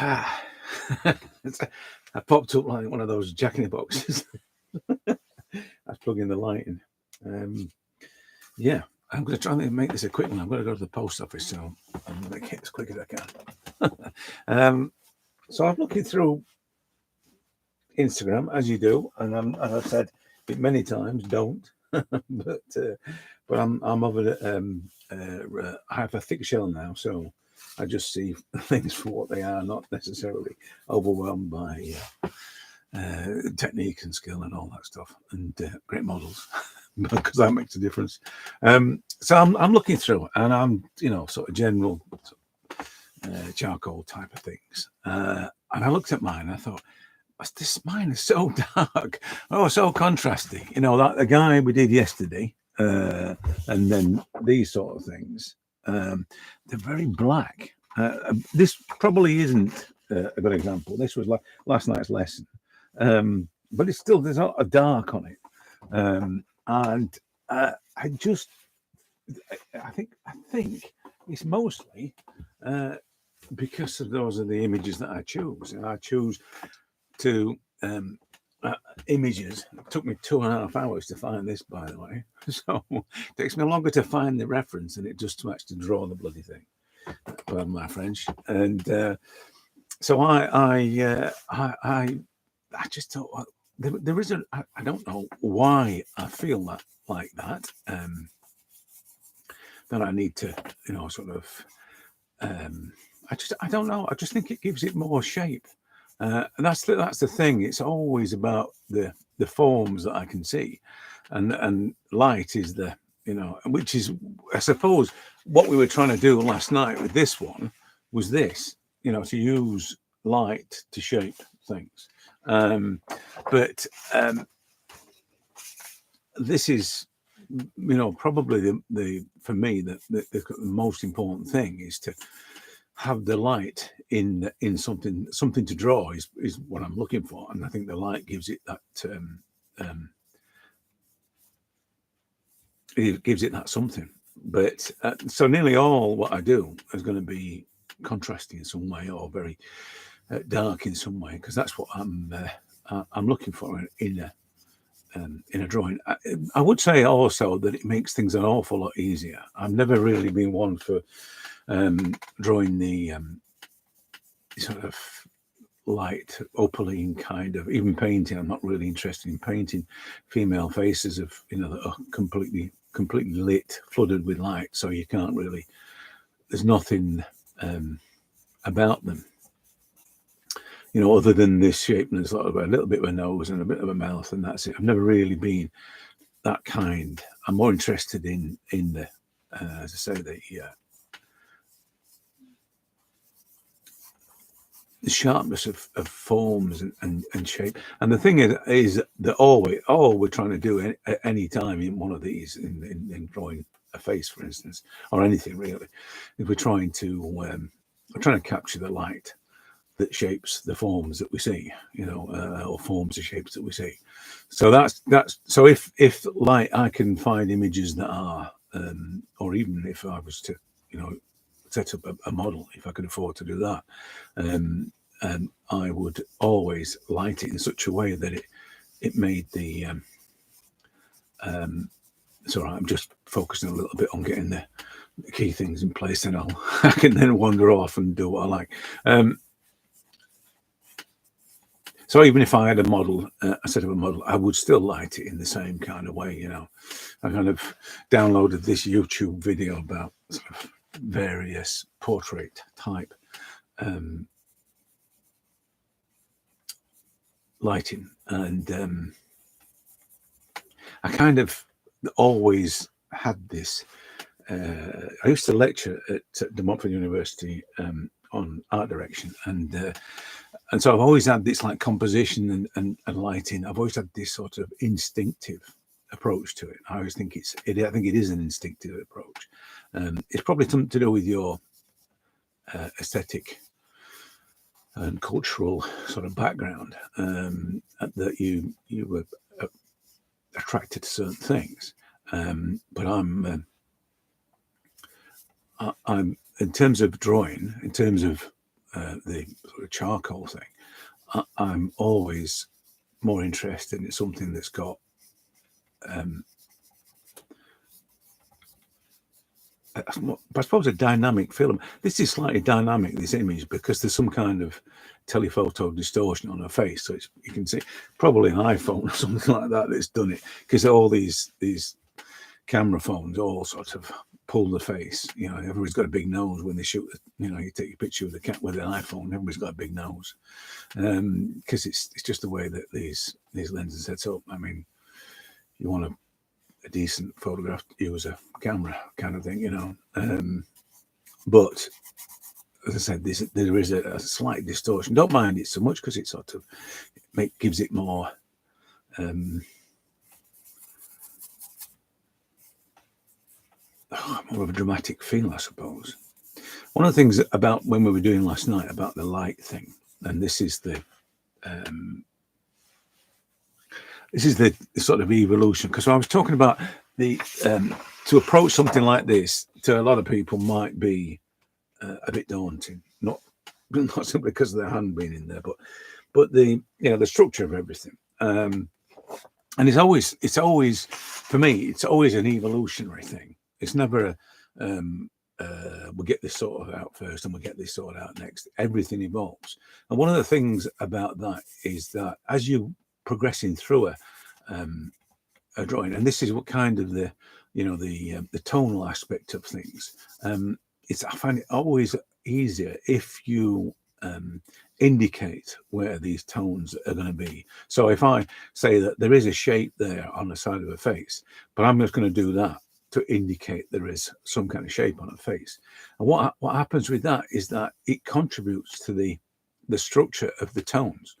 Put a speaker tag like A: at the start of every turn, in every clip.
A: I popped up like one of those Jack in the boxes. I was plugging the light in. Yeah, I'm going to try and make this a quick one. I'm going to go to the post office, so I'm going to make it as quick as I can. So I'm looking through Instagram, as you do, and I've said it many times, don't. but I'm of I have a thick shell now, so I just see things for what they are, not necessarily overwhelmed by technique and skill and all that stuff, and great models, because that makes a difference. So I'm looking through, and I'm sort of general charcoal type of things, and I looked at mine, and I thought, this mine is so dark, so contrasty. Like the guy we did yesterday, and then these sort of things. They're very black. This probably isn't a good example. This was like last night's lesson, but it's still, there's a lot of dark on it, and I think it's mostly because of those are the images that I choose, and I choose to images. It took me 2.5 hours to find this, by the way. So it takes me longer to find the reference than it does to actually draw the bloody thing. Pardon my French. And so I just thought, well, there isn't. I don't know why I feel that like that. That I need to, sort of. I don't know. I just think it gives it more shape. And that's the thing. It's always about the forms that I can see, and light is the which is, I suppose, what we were trying to do last night with this one was this, to use light to shape things. But this is, probably the for me the most important thing is to have the light in something to draw is what I'm looking for, and I think the light gives it that something. But so nearly all what I do is going to be contrasting in some way or very dark in some way, because that's what I'm looking for in a drawing. I would say also that it makes things an awful lot easier. I've never really been one for drawing the sort of light opaline kind of, even painting. I'm not really interested in painting female faces of that are completely lit, flooded with light, so you can't really, there's nothing about them, other than this shape, and there's sort of a little bit of a nose and a bit of a mouth, and that's it. I've never really been that kind. I'm more interested in the as I say, the sharpness of forms and shape. And the thing is that all we're trying to do at any time in one of these, in drawing a face, for instance, or anything really, if we're trying to capture the light that shapes the forms that we see, or forms of shapes that we see. So that's so if light, I can find images that are, or even if I was to, set up a model, if I could afford to do that, I would always light it in such a way that it made the. It's all right. I'm just focusing a little bit on getting the key things in place, and I can then wander off and do what I like. So even if I had a model, a set of a model, I would still light it in the same kind of way. I kind of downloaded this YouTube video about sort of various portrait type lighting, and I kind of always had this. I used to lecture at De Montfort University on art direction, and so I've always had this like composition and lighting. I've always had this sort of instinctive approach to it. I always think I think it is an instinctive approach. It's probably something to do with your aesthetic and cultural sort of background, that you were attracted to certain things. But I'm in terms of drawing, in terms of the sort of charcoal thing, I'm always more interested in something that's got I suppose a dynamic film. This is slightly dynamic, this image, because there's some kind of telephoto distortion on her face. So you can see probably an iPhone or something like that that's done it, because all these camera phones all sort of pull the face. You know, everybody's got a big nose when they shoot. You know, you take a picture of the cat with an iPhone, everybody's got a big nose, because it's just the way that these lenses set up. I mean, you want a decent photograph, use a camera kind of thing, you know. But as I said, there is a slight distortion. Don't mind it so much, because it sort of gives it more more of a dramatic feel, I suppose. One of the things about when we were doing last night about the light thing, and this is the sort of evolution, because I was talking about the to approach something like this to a lot of people might be a bit daunting, not simply because of their hand being in there, but the the structure of everything, and it's always for me, it's always an evolutionary thing. It's never we'll get this sorted out first and we'll get this sorted out next. Everything evolves, and one of the things about that is that as you progressing through a drawing, and this is what kind of the tonal aspect of things. I find it always easier if you indicate where these tones are going to be. So if I say that there is a shape there on the side of a face, but I'm just going to do that to indicate there is some kind of shape on a face. And what happens with that is that it contributes to the structure of the tones.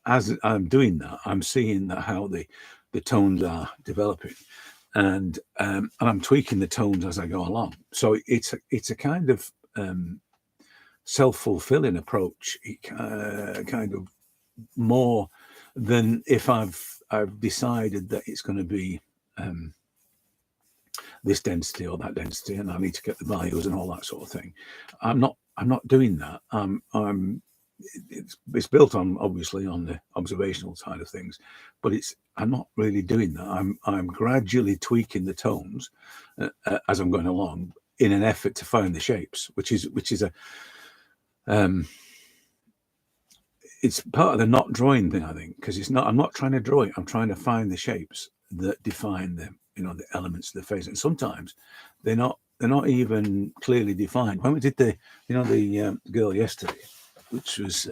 A: As I'm doing that, I'm seeing how the tones are developing, and I'm tweaking the tones as I go along. So it's a kind of self-fulfilling approach, kind of more than if I've decided that it's going to be this density or that density, and I need to get the values and all that sort of thing. I'm not doing that. It's built on, obviously, on the observational side of things, but I'm not really doing that. I'm gradually tweaking the tones as I'm going along in an effort to find the shapes, which is it's part of the not drawing thing, I think, because I'm not trying to draw it. I'm trying to find the shapes that define the elements of the face, and sometimes they're not even clearly defined. When we did the girl yesterday, which was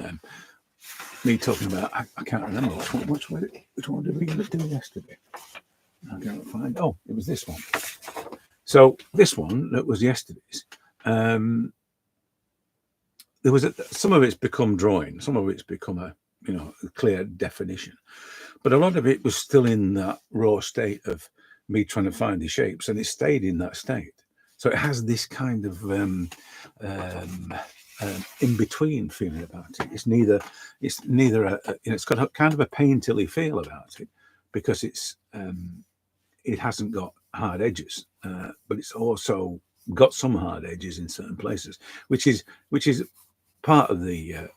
A: me talking about, I can't remember which one did we do yesterday? I can't find. Oh, it was this one. So this one that was yesterday's. There was some of it's become drawing, some of it's become a clear definition, but a lot of it was still in that raw state of me trying to find the shapes, and it stayed in that state. So it has this kind of in between feeling about it. It's neither it's got a kind of a painterly feel about it, because it hasn't got hard edges, but it's also got some hard edges in certain places, which is part of the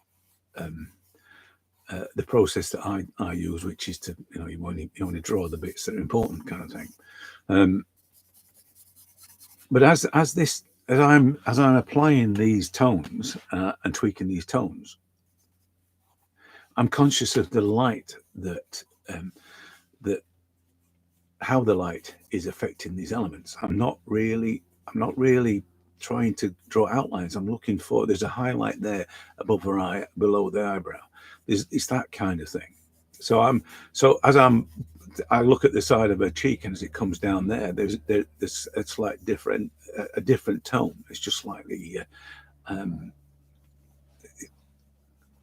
A: process that I use, which is to you only draw the bits that are important, kind of thing. But as I'm applying these tones and tweaking these tones, I'm conscious of the light that how the light is affecting these elements. I'm not really trying to draw outlines. I'm looking for, there's a highlight there above her eye, below the eyebrow. It's that kind of thing. So I look at the side of her cheek, and as it comes down there, there's a slight different tone. It's just slightly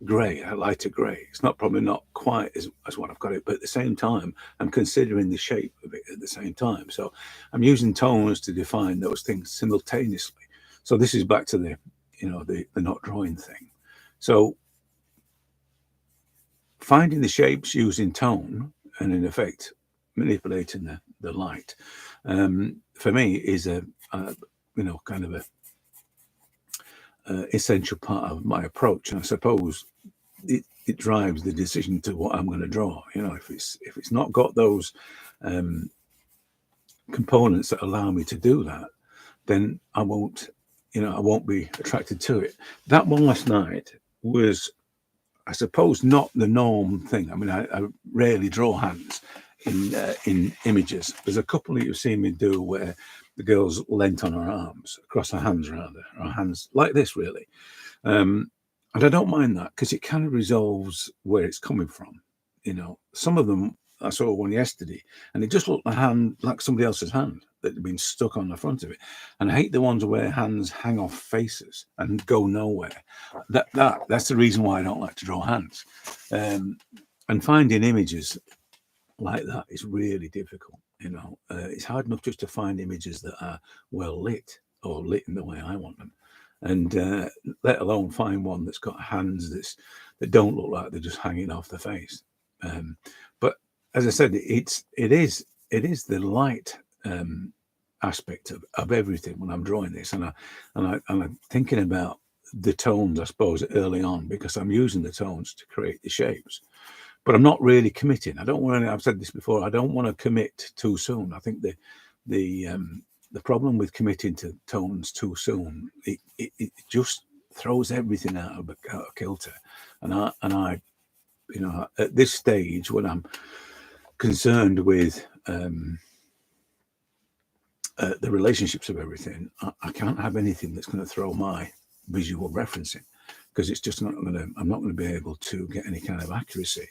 A: grey, a lighter grey. It's probably not quite as what I've got it, but at the same time, I'm considering the shape of it at the same time. So I'm using tones to define those things simultaneously. So this is back to the not drawing thing. So finding the shapes using tone and in effect manipulating the light, for me is kind of essential part of my approach, and I suppose it drives the decision to what I'm going to draw. You know, if it's not got those components that allow me to do that, then I won't be attracted to it. That one last night was, I suppose, not the norm thing. I mean, I rarely draw hands in images. There's a couple that you've seen me do where the girl's leant on her arms, across her hands rather, her hands like this really. And I don't mind that because it kind of resolves where it's coming from. You know, some of them, I saw one yesterday and it just looked like somebody else's hand that had been stuck on the front of it. And I hate the ones where hands hang off faces and go nowhere. That's the reason why I don't like to draw hands. And finding images like that is really difficult. You know, it's hard enough just to find images that are well lit or lit in the way I want them, and let alone find one that's got hands that don't look like they're just hanging off the face. But as I said, it is the light aspect of everything when I'm drawing this, and I'm thinking about the tones, I suppose, early on, because I'm using the tones to create the shapes. But I'm not really committing. I don't want to. I've said this before. I don't want to commit too soon. I think the problem with committing to tones too soon, it just throws everything out of kilter. And I, you know, at this stage when I'm concerned with the relationships of everything, I can't have anything that's going to throw my visual referencing, because it's just not going to. I'm not going to be able to get any kind of accuracy.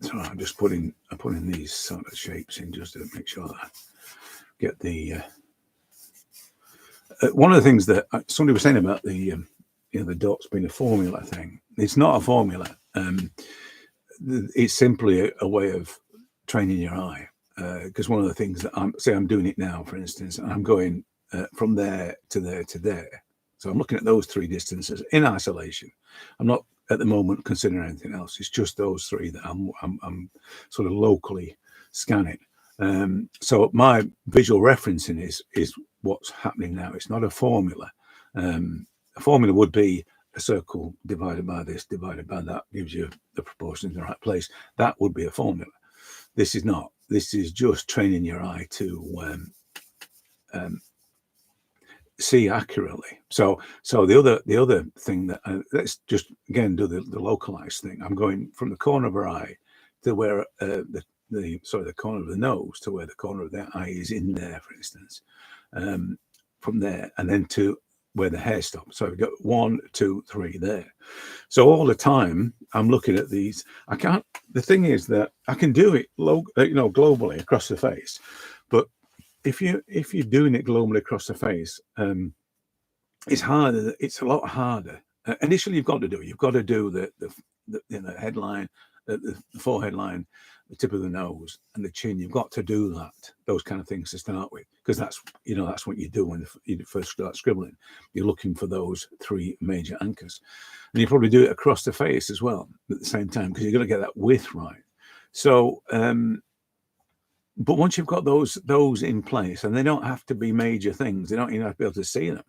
A: So I'm just putting these sort of shapes in just to make sure that I get the. One of the things that somebody was saying about the the dots being a formula thing. It's not a formula. It's simply a way of training your eye. Because one of the things that I'm doing it now, for instance, and I'm going from there to there to there. So I'm looking at those three distances in isolation. I'm not at the moment considering anything else. It's just those three that I'm sort of locally scanning. So my visual referencing is what's happening now. It's not a formula. A formula would be a circle divided by this, divided by that, gives you the proportions in the right place. That would be a formula. This is not. This is just training your eye to see accurately. So the other thing that let's just again do the localized thing. I'm going from the corner of her eye to where the corner of the nose to where the corner of the eye is in there, for instance. From there and then to where the hair stops. So we've got 1, 2, 3 there. So all the time I'm looking at these. I can't. The thing is that I can do it, globally across the face, but if you're doing it globally across the face, it's harder. It's a lot harder. Initially, you've got to do the headline, the forehead line, the tip of the nose, and the chin. You've got to do those kind of things to start with, because that's what you do when you first start scribbling. You're looking for those three major anchors, and you probably do it across the face as well at the same time, because you've got to get that width right. So, but once you've got those in place, and they don't have to be major things, they don't even have to be able to see them.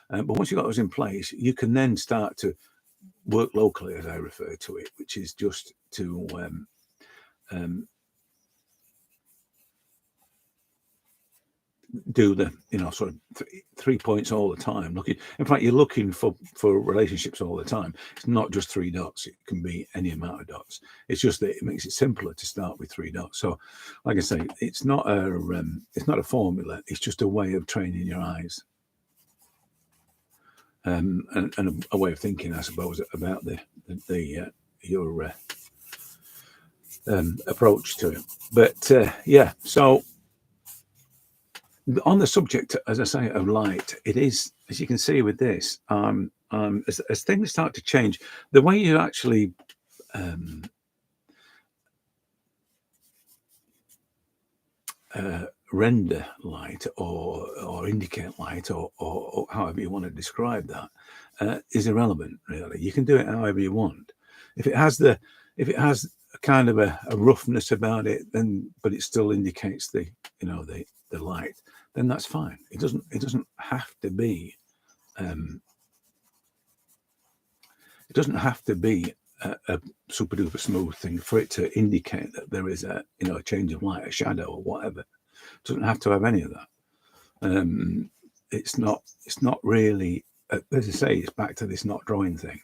A: But once you've got those in place, you can then start to work locally, as I refer to it, which is just to do the sort of 3 points all the time. In fact, you're looking for relationships all the time. It's not just 3 dots. It can be any amount of dots. It's just that it makes it simpler to start with 3 dots. So, like I say, it's not a formula. It's just a way of training your eyes, and a way of thinking, I suppose, about your approach to it. But yeah, so. On the subject, as I say, of light, it is, as you can see with this, as things start to change, the way you actually render light or indicate light or however you want to describe that is irrelevant, really. You can do it however you want. If it has a kind of a roughness about it, then but it still indicates the the light, then that's fine. It doesn't have to be it doesn't have to be a super duper smooth thing for it to indicate that there is a a change of light, a shadow, or whatever. It doesn't have to have any of that. It's not really, as I say, it's back to this not drawing thing.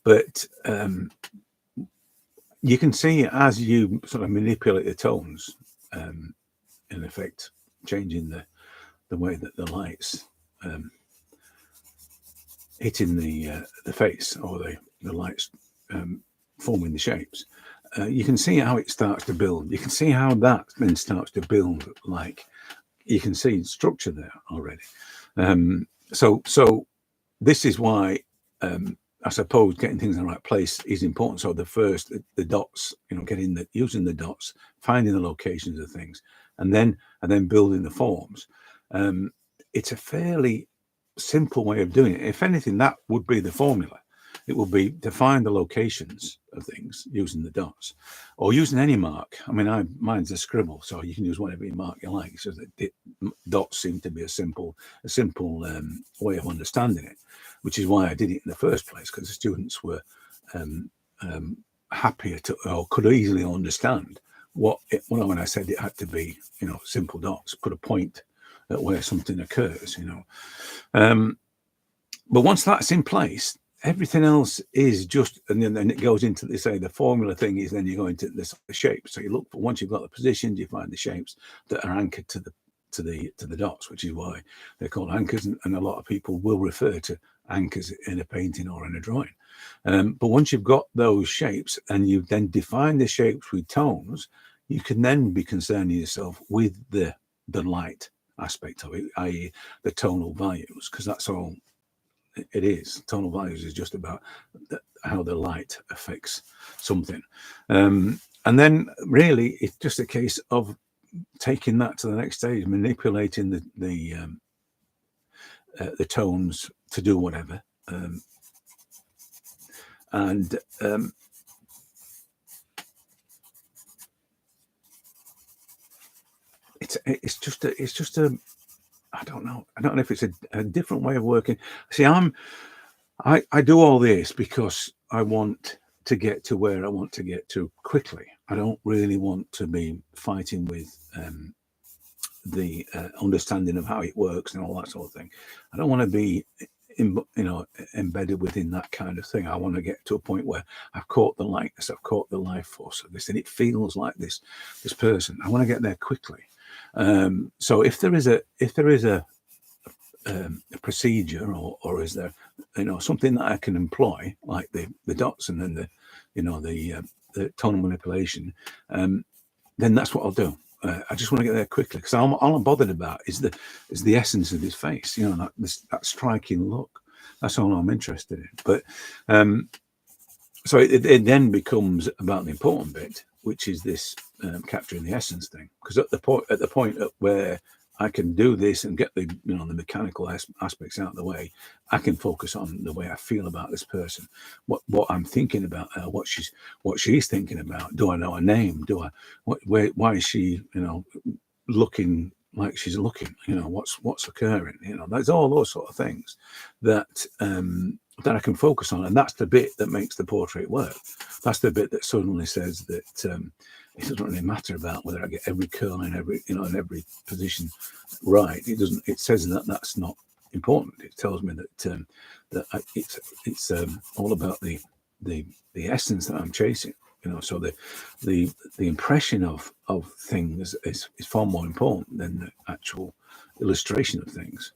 A: But you can see as you sort of manipulate the tones, in effect, changing the way that the lights hitting the face, or the lights forming the shapes. You can see how it starts to build. You can see how that then starts to build. Like you can see structure there already. So this is why I suppose getting things in the right place is important. So the dots, using the dots, finding the locations of things, and then building the forms. It's a fairly simple way of doing it. If anything, that would be the formula. It would be to find the locations of things using the dots, or using any mark. I mean, mine's a scribble, so you can use whatever mark you like. So that dots seem to be a simple way of understanding it, which is why I did it in the first place, because the students were happier to, or could easily understand when I said it had to be, simple dots, put a point at where something occurs, but once that's in place, everything else is just, and then it goes into the formula thing is then you go into the shapes. So you look for, once you've got the positions, you find the shapes that are anchored to the dots, which is why they're called anchors, and a lot of people will refer to anchors in a painting or in a drawing. But once you've got those shapes and you've then defined the shapes with tones, you can then be concerning yourself with the light aspect of it, i.e. the tonal values, because that's all it is. Tonal values is just about how the light affects something, and then really it's just a case of taking that to the next stage, manipulating the tones to do whatever, and it's just a I don't know if it's a different way of working. See, I do all this because I want to get to where I want to get to quickly. I don't really want to be fighting with the understanding of how it works and all that sort of thing. I don't want to be embedded within that kind of thing. I want to get to a point where I've caught the likeness, I've caught the life force of this, and it feels like this person. I want to get there quickly. So if there is a procedure, or is there something that I can employ, like the dots and then the tonal manipulation, then that's what I'll do. I just want to get there quickly, because all I'm bothered about is the essence of his face, that striking look. That's all I'm interested in. But so it then becomes about the important bit, which is this capturing the essence thing. Because at the point where I can do this and get the mechanical aspects out of the way, I can focus on the way I feel about this person, what I'm thinking about her, what she's thinking about. Do I know her name? Why is she looking like she's looking? What's occurring? There's all those sort of things that I can focus on, and that's the bit that makes the portrait work. That's the bit that suddenly says that it doesn't really matter about whether I get every curl in every position right. It doesn't. It says that that's not important. It tells me that it's all about the essence that I'm chasing. So the impression of things is far more important than the actual illustration of things.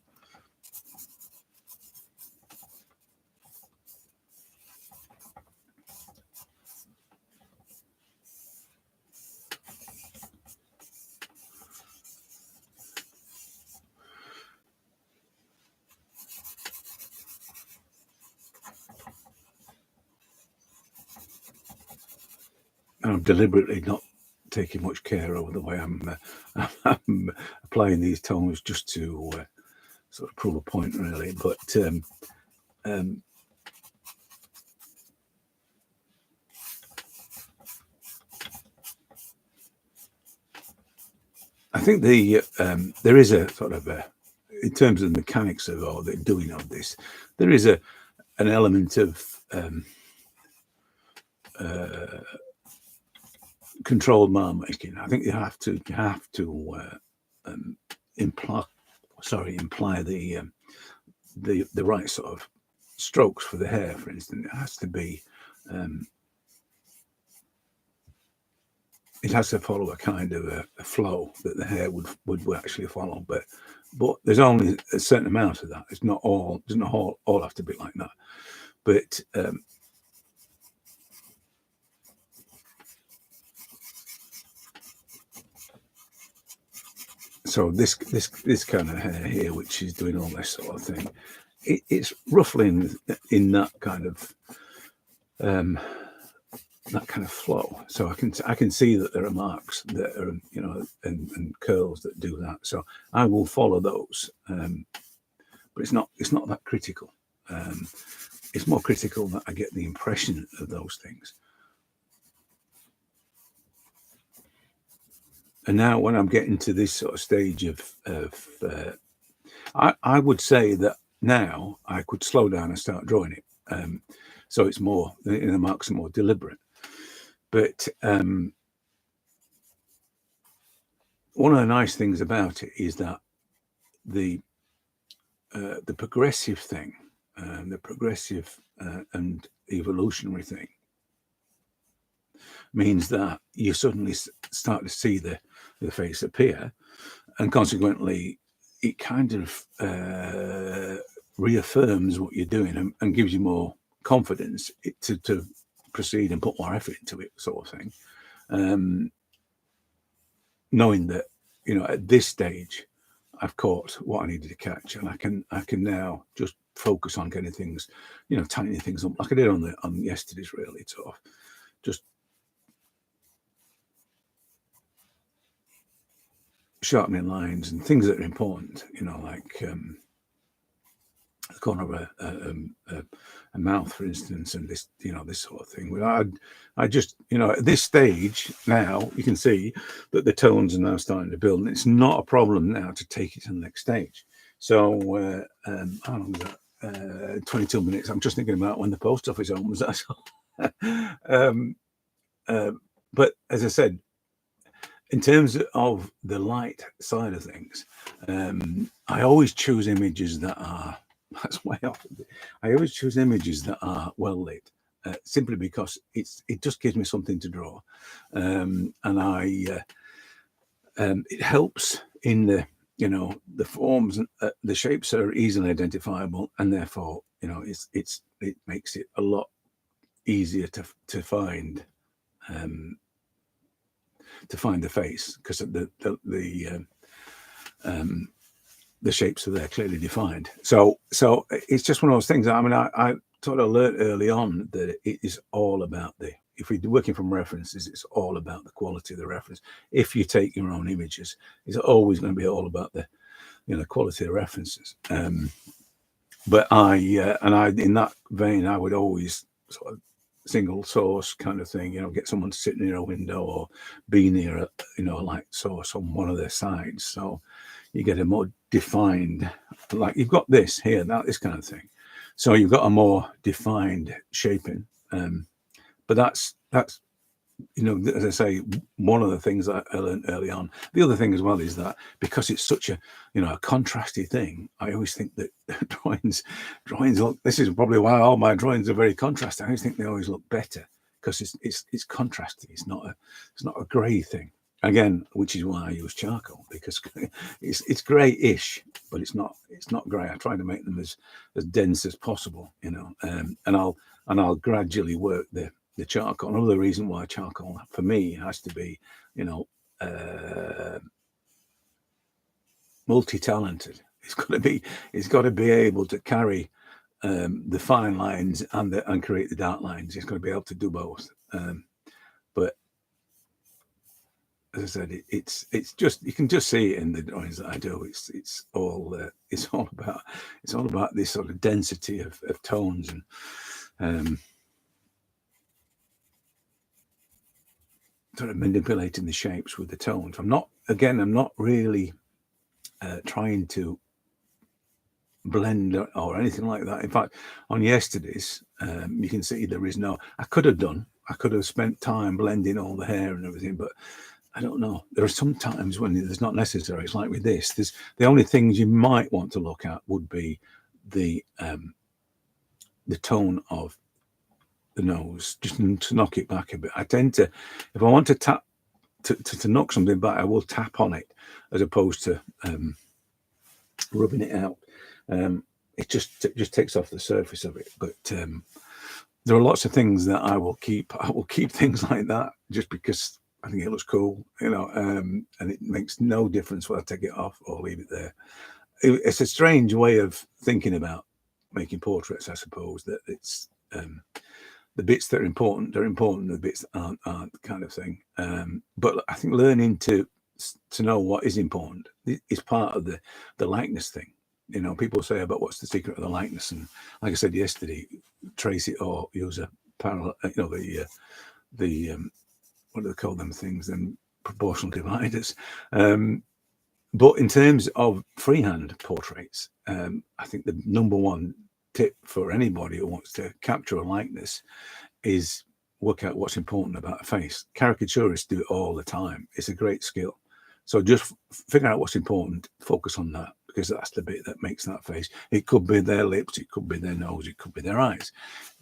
A: I'm deliberately not taking much care over the way I'm applying these tones, just to sort of prove a point, really. But think there is a sort of a, in terms of the mechanics of or the doing of this, there is an element of controlled mark making. I think you have to imply the right sort of strokes for the hair. For instance, it has to be it has to follow a kind of a flow that the hair would actually follow. But there's only a certain amount of that. It's not all, doesn't all have to be like that. But so this kind of hair here, which is doing all this sort of thing, it's roughly in that kind of flow. So I can see that there are marks that are, you know, and curls that do that. So I will follow those, but it's not that critical. It's more critical that I get the impression of those things. And now when I'm getting to this sort of stage of I would say that now I could slow down and start drawing it. So it's more, the marks are more deliberate. But one of the nice things about it is that the progressive thing, the progressive and evolutionary thing, means that you suddenly start to see the face appear, and consequently it kind of reaffirms what you're doing and gives you more confidence to proceed and put more effort into it, sort of thing. Knowing that, you know, at this stage I've caught what I needed to catch, and I can now just focus on getting things, you know, tightening things up like I did on yesterday's, really, sort of just sharpening lines and things that are important, you know, like the corner of a mouth, for instance, and this, you know, this sort of thing. I just, you know, at this stage now, you can see that the tones are now starting to build, and it's not a problem now to take it to the next stage. So how long is that? 22 minutes. I'm just thinking about when the post office opens. That's all. But as I said, in terms of the light side of things, I always choose images that are, that's way off. I always choose images that are well lit, simply because it just gives me something to draw, and it helps in the, you know, the forms, the shapes are easily identifiable, and therefore, you know, it makes it a lot easier to find. To find the face, because the shapes are there clearly defined. So it's just one of those things. I mean, I sort of learned early on that it is all about if we're working from references, it's all about the quality of the reference. If you take your own images, it's always going to be all about the, you know, quality of the references. But in that vein, I would always sort of single source kind of thing, you know, get someone to sit near a window or be near a, you know, a light source on one of their sides, so you get a more defined, like you've got this here, this kind of thing, so you've got a more defined shaping. But that's, you know, as I say, one of the things that I learned early on. The other thing as well is that because it's such a, you know, a contrasty thing, I always think that drawings look, this is probably why all my drawings are very contrasty. I always think they always look better because it's contrasty. It's not a grey thing. Again, which is why I use charcoal, because it's grey-ish, but it's not grey. I try to make them as dense as possible, you know, and I'll gradually work the charcoal. Another reason why charcoal for me has to be, you know, multi-talented. It's got to be able to carry the fine lines and create the dark lines. It's got to be able to do both. But as I said, it's just, you can just see it in the drawings that I do. It's all about this sort of density of tones and sort of manipulating the shapes with the tones. I'm not really trying to blend or anything like that. In fact, on yesterday's, you can see there is no. I could have spent time blending all the hair and everything, but I don't know. There are some times when it's not necessary. It's like with this. There's the only things you might want to look at would be the tone of the nose, just to knock it back a bit. I tend to, if I want to tap to knock something back, I will tap on it as opposed to rubbing it out. It just takes off the surface of it. But there are lots of things that I will keep. I will keep things like that just because I think it looks cool, and it makes no difference whether I take it off or leave it there. It's a strange way of thinking about making portraits, I suppose, that it's the bits that are important, they're important, the bits that aren't kind of thing. But I think learning to know what is important is part of the likeness thing. People say about what's the secret of the likeness, and like I said yesterday, trace it or use a parallel. The what do they call them things? Them proportional dividers. But in terms of freehand portraits, I think the number one tip for anybody who wants to capture a likeness is work out what's important about a face. Caricaturists do it all the time. It's a great skill. So just figure out what's important, focus on that, because that's the bit that makes that face. It could be their lips, it could be their nose, it could be their eyes.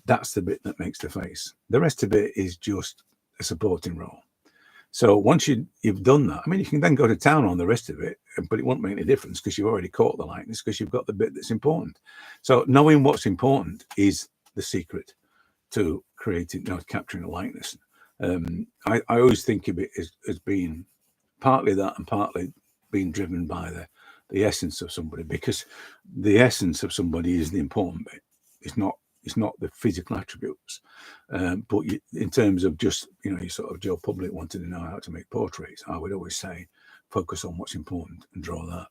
A: That's the bit that makes the face. The rest of it is just a supporting role. So once you've done that, I mean, you can then go to town on the rest of it, but it won't make any difference because you've already caught the likeness because you've got the bit that's important. So knowing what's important is the secret to creating, capturing a likeness. I always think of it as being partly that and partly being driven by the essence of somebody, because the essence of somebody is the important bit. It's not the physical attributes, but in terms of just you sort of Joe Public wanted to know how to make portraits, I would always say focus on what's important and draw that.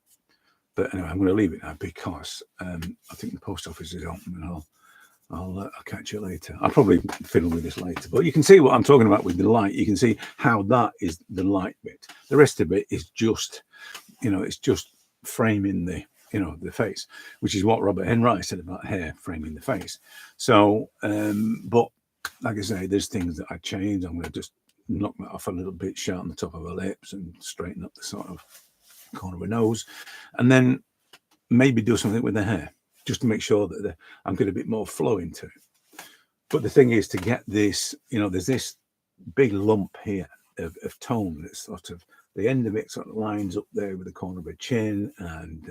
A: But anyway, I'm going to leave it now because I think the post office is open, and I'll catch you later. I'll probably fiddle with this later, but you can see what I'm talking about with the light. You can see how that is the light bit. The rest of it is just, it's just framing the face, which is what Robert Henry said about hair framing the face. So, but like I say, there's things that I change. I'm going to just knock that off a little bit, sharpen the top of her lips and straighten up the sort of corner of her nose, and then maybe do something with the hair just to make sure that I'm getting a bit more flow into it. But the thing is to get this, there's this big lump here of tone that's sort of, the end of it sort of lines up there with the corner of her chin, and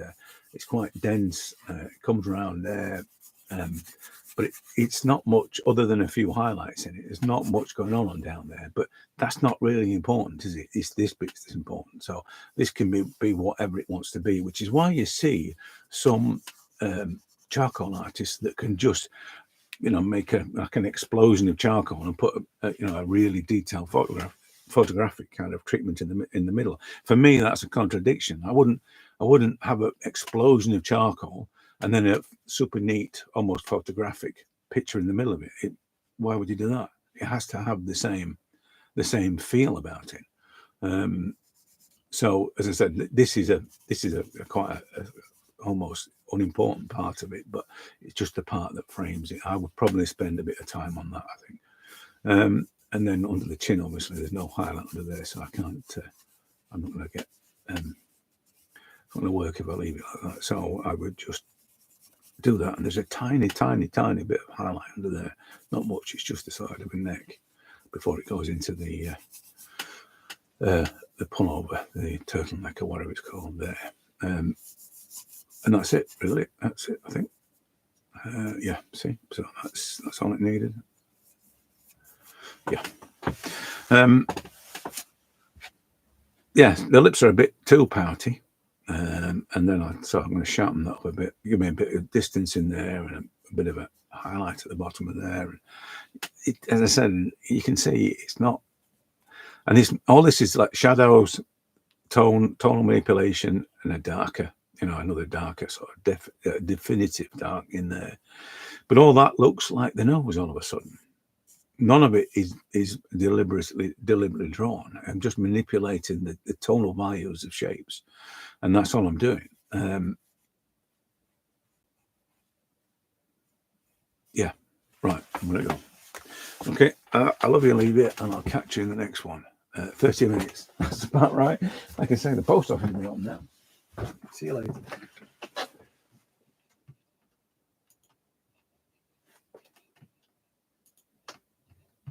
A: it's quite dense. It comes around there, but it's not much other than a few highlights in it. There's not much going on down there, but that's not really important, is it? It's this bit that's important. So this can be whatever it wants to be, which is why you see some charcoal artists that can just make an explosion of charcoal and put a really detailed photographic kind of treatment in the middle. For me, that's a contradiction. I wouldn't have an explosion of charcoal and then a super neat, almost photographic picture in the middle of it. Why would you do that? It has to have the same feel about it. So as I said, this is a quite a almost unimportant part of it, but it's just the part that frames it. I would probably spend a bit of time on that, I think. And then under the chin, obviously, there's no highlight under there, so I can't. I'm not going to get. It's not going to work if I leave it like that. So I would just do that, and there's a tiny, tiny, tiny bit of highlight under there. Not much. It's just the side of the neck before it goes into the pullover, the turtleneck or whatever it's called there. And that's it, really. That's it, I think. Yeah. See, so that's all it needed. Yeah. Yeah, the lips are a bit too pouty, and then I'm going to sharpen that up a bit, give me a bit of distance in there, and a bit of a highlight at the bottom of there. And as I said, you can see it's not, and all this is like shadows, tonal manipulation, and a darker, another darker sort of definitive dark in there. But all that looks like the nose all of a sudden. none of it is deliberately drawn. I'm just manipulating the tonal values of shapes, and that's all I'm doing. Yeah, right. I'm gonna go. Okay, I love you, leave it, and I'll catch you in the next one. 30 minutes. That's about right. Like I say, the post office will be on now. See you later.